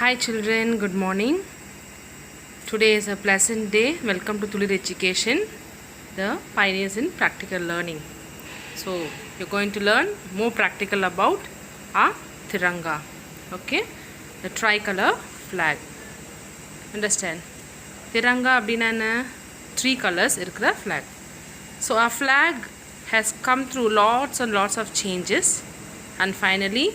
Hi children, good morning. Today is a pleasant day. Welcome to Tulir Education, the pioneers in practical learning. So you're going to learn more practical about our Tiranga. Okay, the tricolor flag. Understand? Tiranga abdina three colors irukra flag. So our flag has come through lots and lots of changes, and finally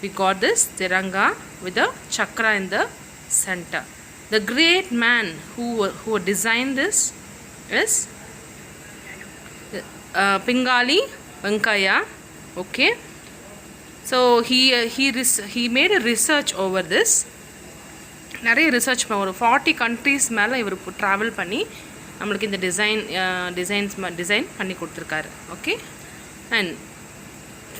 we got this Tiranga with a chakra in the center. The great man who designed this is Pingali Venkaya. Okay, so he made a research over this. நிறைய research ஒரு 40 countries மேலே இவர் travel பண்ணி நம்மளுக்கு இந்த design பண்ணி கொடுத்துருக்காரு. Okay, and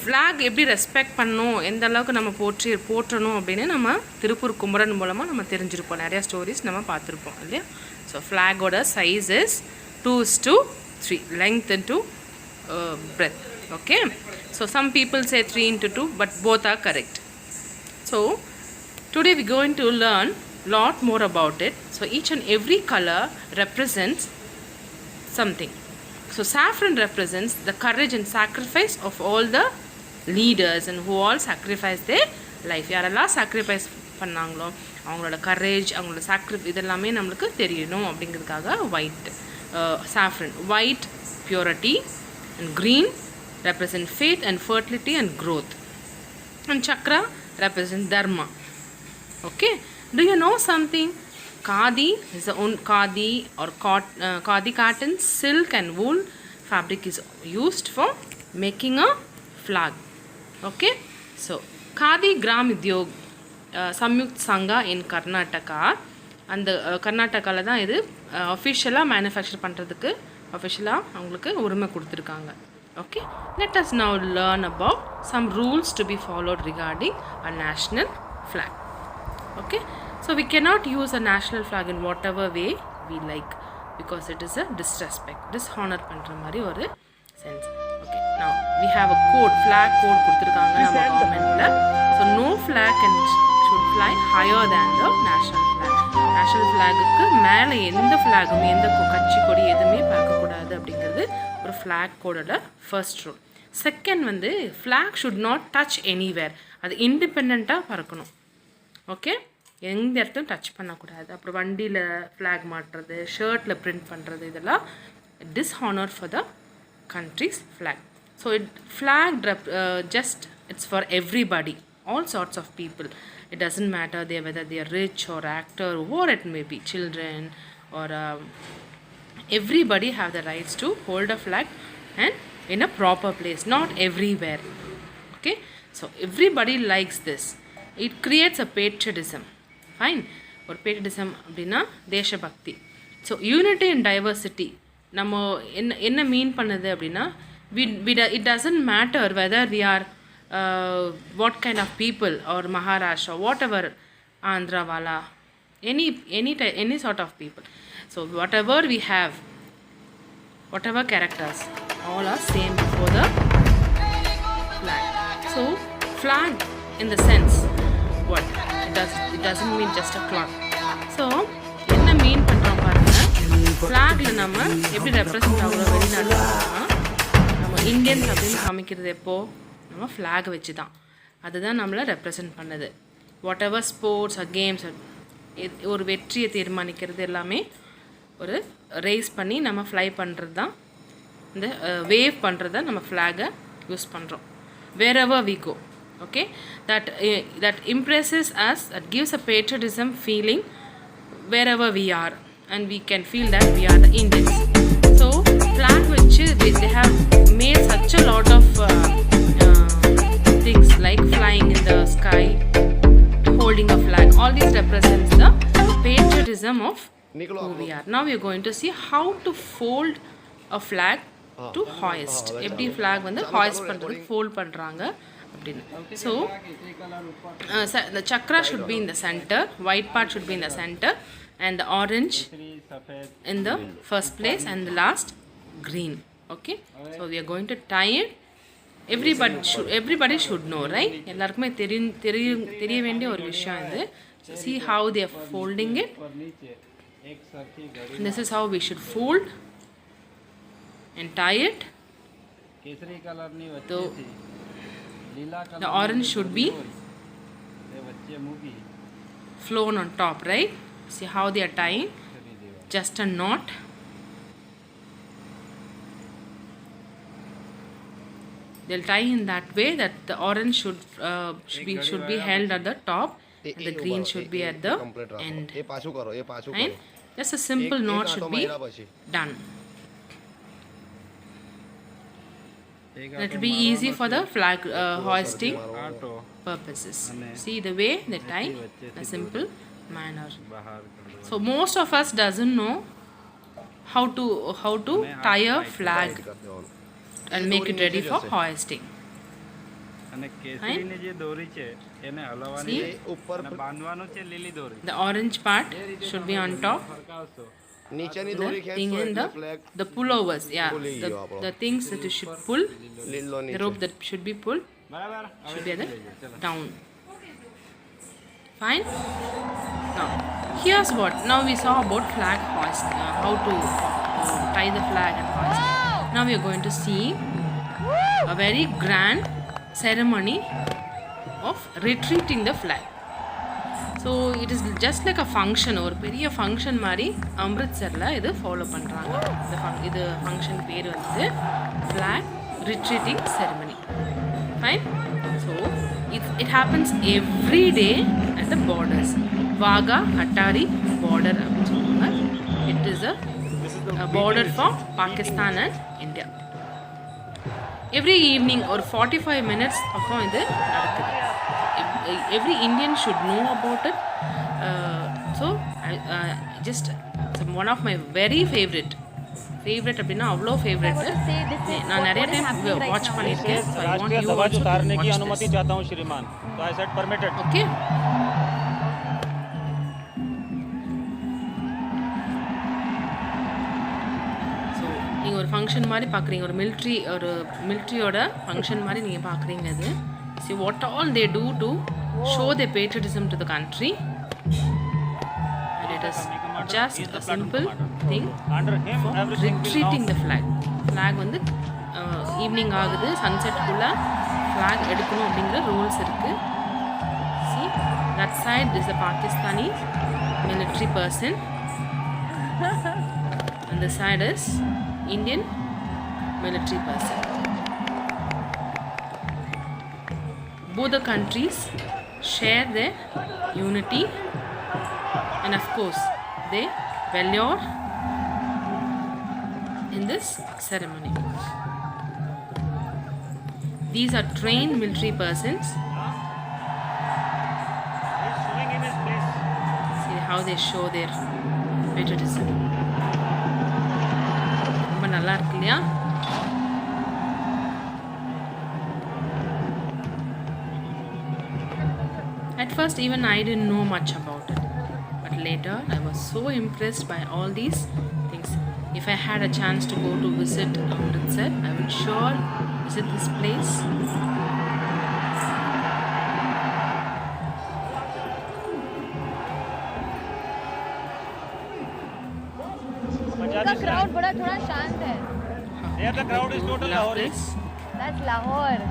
flag எப்படி ரெஸ்பெக்ட் பண்ணணும், எந்த அளவுக்கு நம்ம போற்றணும் அப்படின்னு நம்ம திருப்பூர் குமரன் மூலமாக நம்ம தெரிஞ்சிருப்போம். நிறையா ஸ்டோரிஸ் நம்ம பார்த்துருப்போம் இல்லையா. ஸோ ஃப்ளாகோட size is 2:3 length into breadth. Okay, so some people say 3:2, but both are correct. So today we're going to learn lot more about it. So each and every color represents something. So saffron represents the courage and sacrifice of all the leaders and who all sacrifice their life. யாரெல்லாம் sacrifice பண்ணாங்களோ அவங்களோட courage, அவங்களோட sacrifice இதெல்லாமே நம்மளுக்கு தெரியணும் அப்படிங்கிறதுக்காக white saffron, white purity, and green represent faith and fertility and growth, and chakra represent dharma. Okay, do you know something? Khadi is the own khadi or khadi cotton, silk and wool fabric is used for making a flag. Okay, so khadi gram udyog samyukt sangha in Karnataka, and the Karnataka la dhaan idu officially manufacture பண்றதுக்கு officially அவங்களுக்கு உரிமை கொடுத்திருக்காங்க. Okay, let us now learn about some rules to be followed regarding a national flag. Okay, so we cannot use a national flag in whatever way we like, because it is a disrespect, dishonor பண்ற மாதிரி ஒரு sense. Okay, now we have a code, flag code கொடுத்திருக்காங்க நம்ம கவர்மெண்ட்ல. So no flag should fly higher than the national flag. national flagக்கு மேலே எந்த ஃபிளாகும் எந்த கட்சி கொடி எதுவுமே பார்க்க கூடாது அப்படிங்கிறது ஒரு flag கோடோட ஃபர்ஸ்ட் ரூல். செகண்ட் வந்து flag should not touch anywhere. அது இண்டிபெண்ட்டாக பறக்கணும். ஓகே, எந்த இடத்தையும் டச் பண்ணக்கூடாது. அப்புறம் வண்டியில் ஃப்ளாக் மாட்டுறது, ஷர்ட்டில் பிரிண்ட் பண்ணுறது, இதெல்லாம் dishonour for the country's flag. So flag just it's for everybody, all sorts of people. It doesn't matter whether they are rich or actor or what it may be, children or everybody have the rights to hold a flag and in a proper place, not everywhere. Okay, so everybody likes this. It creates a patriotism. Fine, or patriotism அப்படின்னா தேசபக்தி. So unity and diversity நம்ம என்ன மீன் பண்ணுது அப்படின்னா, it doesn't matter whether we are what kind of people or Maharashtra, whatever, Andhra wala, any sort of people. So whatever we have, whatever characters, all are same before the flag. So flag in the sense, what it doesn't mean just a cloth. So என்ன மீன் பண்ணுறோம் பாருங்க, ஃப்ளாகில் நம்ம எப்படி represent ஆகிறோம் வெளிநாட்டில், நம்ம Indians அப்படின்னு காமிக்கிறது எப்போது நம்ம ஃப்ளாக் வச்சு தான். அதுதான் நம்மளை ரெப்ரசன்ட் பண்ணுது. Whatever sports or games, ஒரு வெற்றியை தீர்மானிக்கிறது எல்லாமே ஒரு ரேஸ் பண்ணி நம்ம ஃப்ளை பண்ணுறது தான், இந்த வேவ் பண்ணுறது தான் நம்ம ஃப்ளாகை யூஸ் பண்ணுறோம். wherever we go. Okay, that impresses us, that gives a patriotism feeling wherever we are, and we can feel that we are the Indians. So flag which they have made such a lot of things like flying in the sky, holding a flag, all these represents the patriotism of who we are. Now we are going to see how to fold a flag to hoist. எப்படி flag வந்து hoist பண்றதுக்கு fold பண்றாங்க அப்படின்னு. So the chakra should be in the center, white part should be in the center, and the orange in the first place, and the last green. Okay, so we are going to tie it. everybody should know, right? எல்லாருக்குமே தெரிய வேண்டிய ஒரு விஷயம் இது. So see how they are folding it. This is how we should fold and tie it. So the orange should be flown on top, right? See how they are tying, just a knot. They'll tie in that way that the orange should be held at the top and the green should be at the end. Right? Just a simple knot should be done. It will be easy for the flag hoisting purposes. See the way they tie, a simple manner. So most of us doesn't know how to tie a flag and make it ready for hoisting. See, the orange part should be on top. The thing in the pullovers, yeah, the things that you should pull, the rope that should be pulled should be at the down. Fine. Now here's what. Now we saw about flag hoist, how to tie the flag and hoist. Now we are going to see a very grand ceremony of retrieving the flag. So it is just like a function, or பெரிய function மாதிரி அம்ரித்சரில் இது follow பண்ணுறாங்க. இது function பேர் வந்து flag retreating ceremony. Fine. So it happens every day at the borders. Wagah Attari border. It is a border for Pakistan and India. Every evening or 45 minutes பக்கம் இது நடக்குது. Every Indian should know about it. So just one of my very favorite அப்படின்னா அவ்வளோ favourite. நான் நிறைய time watch பண்ணியிருக்கேன். So I want you also to watch this. Okay. நீங்கள் ஒரு ஃபங்க்ஷன் மாதிரி பார்க்குறீங்க, ஒரு மிலிட்ரியோட ஃபங்க்ஷன் மாதிரி நீங்கள் பார்க்குறீங்க. அது see what all they do to show their patriotism to the country, and it is just a simple thing for retreating the flag. வந்து ஈவினிங் ஆகுது, சன்செட்டுக்குள்ளே ஃப்ளாக் எடுக்கணும் அப்படிங்கிற ரூல்ஸ் இருக்குது. see that side is a Pakistani military person and the side is Indian military person. Both the countries share their unity, and of course they valor in this ceremony. These are trained military persons. See how they show their patriotism. ரொம்ப நல்லா இருக்கு இல்லையா? At first even I didn't know much about it, but later I was so impressed by all these things. If I had a chance to go to visit Amritsar, I would sure visit this place. The crowd बड़ा थोड़ा शांत है. There the crowd is total Lahore. That's Lahore.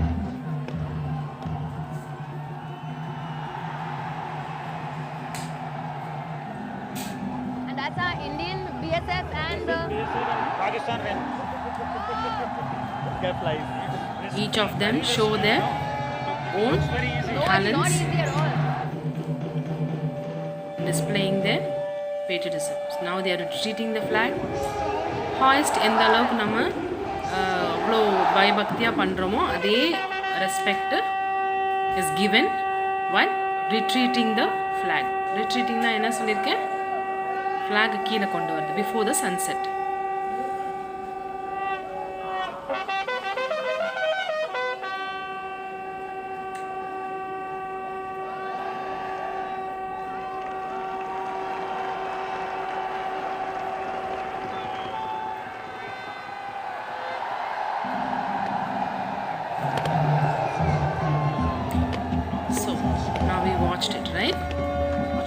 And that's our Indian BSF and Pakistan ran. Flies. Each of them show their own talents, not easy at all. displaying their patriotism. So now they are retreating the flag. Hoist எந்த அளவுக்கு நம்ம அவ்வளோ பயபக்தியாக பண்ணுறோமோ அதே respect is given while retreating the flag. retreating தான் என்ன சொல்லியிருக்கேன், flag கீழே கொண்டு வருது before the sunset.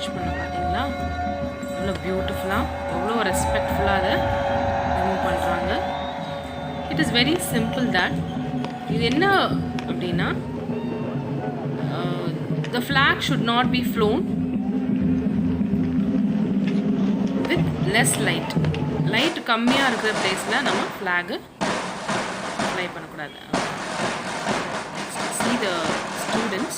வாட்ச் பண்ண பார்த்தீங்களா, எவ்வளோ பியூட்டிஃபுல்லாக எவ்வளோ ரெஸ்பெக்ட்ஃபுல்லாக அதை ரிமூவ் பண்ணுறாங்க. It is very simple that. இது என்ன அப்படின்னா, the flag should not be flown with less light. Light கம்மியாக இருக்கிற பிளேஸில் நம்ம ஃப்ளாகு ஃப்ளை பண்ணக்கூடாது. See the students.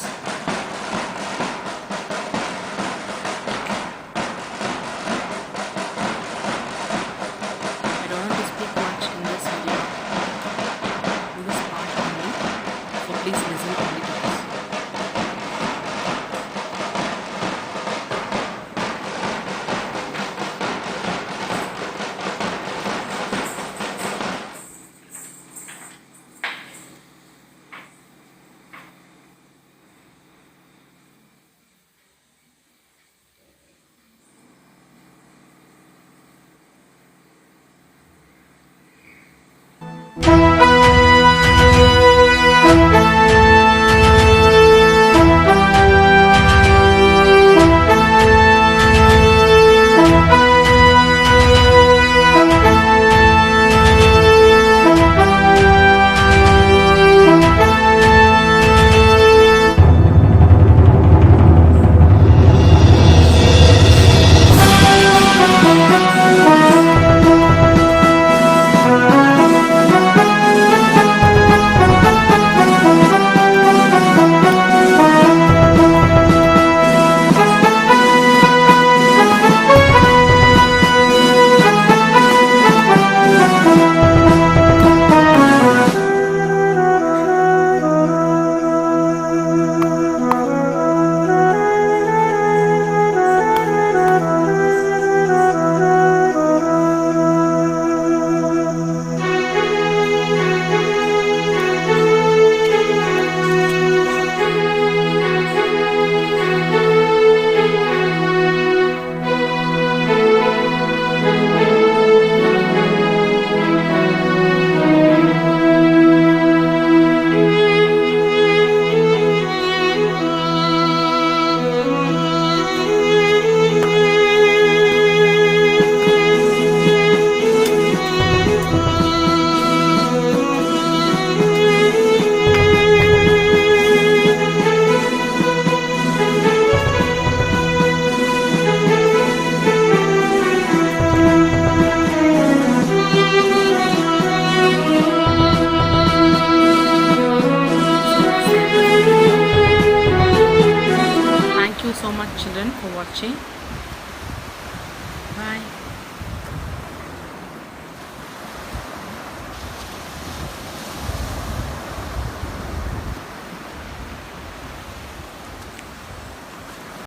I don't want to speak much in this video. This part only. So please listen only to this. So much children for watching. Bye.